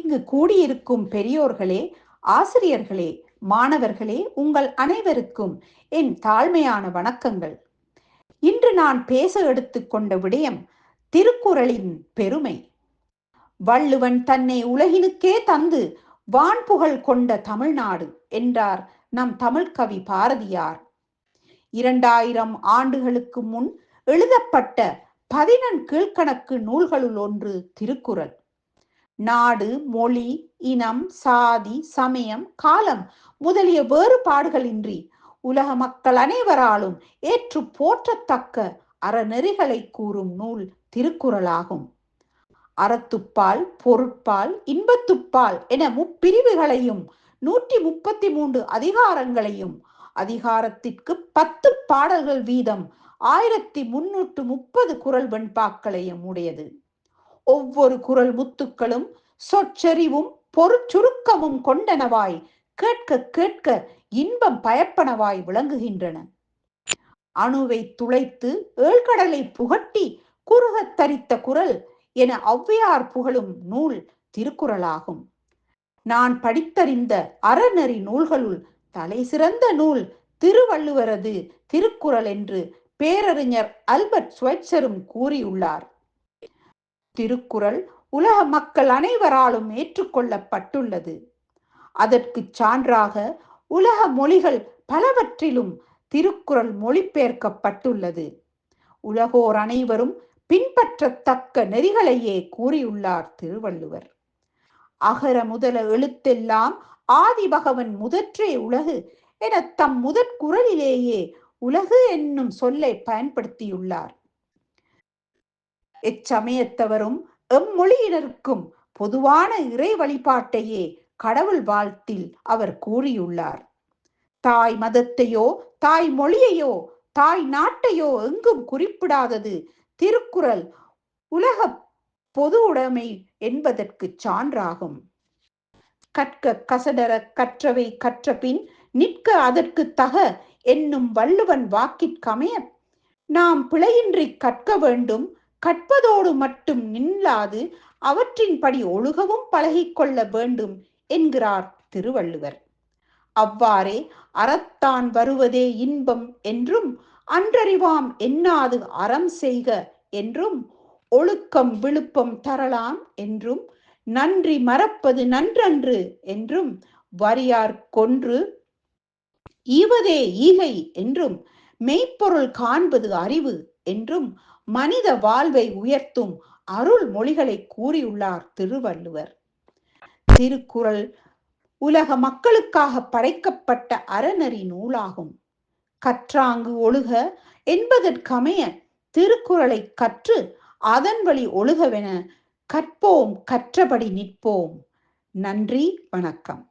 இங்கு கூடியிருக்கும் பெரியோர்களே, ஆசிரியர்களே, மாணவர்களே, உங்கள் அனைவருக்கும் என் தாழ்மையான வணக்கங்கள். இன்று நான் பேச எடுத்துக்கொண்ட விடயம் திருக்குறளின் பெருமை. வள்ளுவன் தன்னை உலகினுக்கே தந்து வான்புகழ் கொண்ட தமிழ்நாடு என்றார் நம் தமிழ்கவி பாரதியார். 2000 ஆண்டுகளுக்கு முன் எழுதப்பட்ட 11 கீழ்க்கணக்கு நூல்களுள் ஒன்று திருக்குறள். நாடு, மொழி, இனம், சாதி, சமயம், காலம் முதலிய வேறுபாடுகளின்றி உலக மக்கள் அனைவராலும் ஏற்று போற்றத்தக்க அறநெறிகளை கூறும் நூல் திருக்குறளாகும். அறத்துப்பால், பொருட்பால், இன்பத்துப்பால் என முப்பிரிவுகளையும் 133 அதிகாரங்களையும் அதிகாரத்திற்கு 10 பாடல்கள் வீதம் 1330 குறள் வெண்பாக்களையும் உடையது. ஒவ்வொரு குறள் முத்துக்களும் சொற்செறிவும் பொருட்சுருக்கமும் கொண்டனவாய் கேட்க கேட்க இன்பம் பயப்பனவாய் விளங்குகின்றன. அணுவை துளைத்து ஏழ்கடலை புகட்டி குறுகத் தரித்த குறள் என ஔவையார் புகழும் நூல் திருக்குறளாகும். நான் படித்தறிந்த அறநெறி நூல்களுள் தலை சிறந்த நூல் திருவள்ளுவரது திருக்குறள் என்று பேரறிஞர் அல்பர்ட் ஸ்வைட்சரும் கூறியுள்ளார். திருக்குறள் உலக மக்கள் அனைவராலும் ஏற்றுக்கொள்ளப்பட்டுள்ளது. அதற்கு சான்றாக உலக மொழிகள் பலவற்றிலும் திருக்குறள் மொழிபெயர்க்கப்பட்டுள்ளது. உலகோர் அனைவரும் பின்பற்றத்தக்க நெறிகளையே கூறியுள்ளார் திருவள்ளுவர். அகர முதல எழுத்தெல்லாம் ஆதி பகவன் முதற்றே உலகு என தம் முதற் குறளிலேயே உலகு என்னும் சொல்லை பயன்படுத்தியுள்ளார். எச்சமயத்தவரும் எம்மொழியினருக்கும் பொதுவான இறை வழிபாட்டையே கடவுள் வாழ்த்தில் அவர் கூறியுள்ளார். தாய் மதத்தையோ தாய் மொழியையோ தாய் நாட்டையோ எங்கும் குறிப்பிடாதது திருக்குறள் உலக பொது உடைமை என்பதற்கு சான்றாகும். கற்க கசடர கற்றவை கற்றபின் நிற்க அதற்கு தக என்னும் வள்ளுவன் வாக்கிற்கமைய நாம் பிழையின்றி கற்க வேண்டும், கற்பதோடு மட்டும் நில்லாது அவற்றின்படி ஒழுகவும் பழகிக்கொள்ள வேண்டும் என்கிறார் திருவள்ளுவர். அவ்வாறே அறத்தான் வருவதே இன்பம் என்றும், அன்றறிவாம் என்னாது அறம் செய்க என்றும், ஒழுக்கம் விழுப்பம் தரலாம் என்றும், நன்றி மறப்பது நன்றன்று என்றும், வறியார் கொன்று ஈவதே ஈகை என்றும், மெய்ப்பொருள் காண்பது அறிவு என்றும் மனித வாழ்வை உயர்த்தும் அருள் மொழிகளை கூறியுள்ளார் திருவள்ளுவர். திருக்குறள் உலக மக்களுக்காக படைக்கப்பட்ட அறநெறி நூலாகும். கற்றாங்கு ஒழுக என்பதற்கமைய திருக்குறளை கற்று அதன் வழி ஒழுகவென கற்போம், கற்றபடி நிற்போம். நன்றி, வணக்கம்.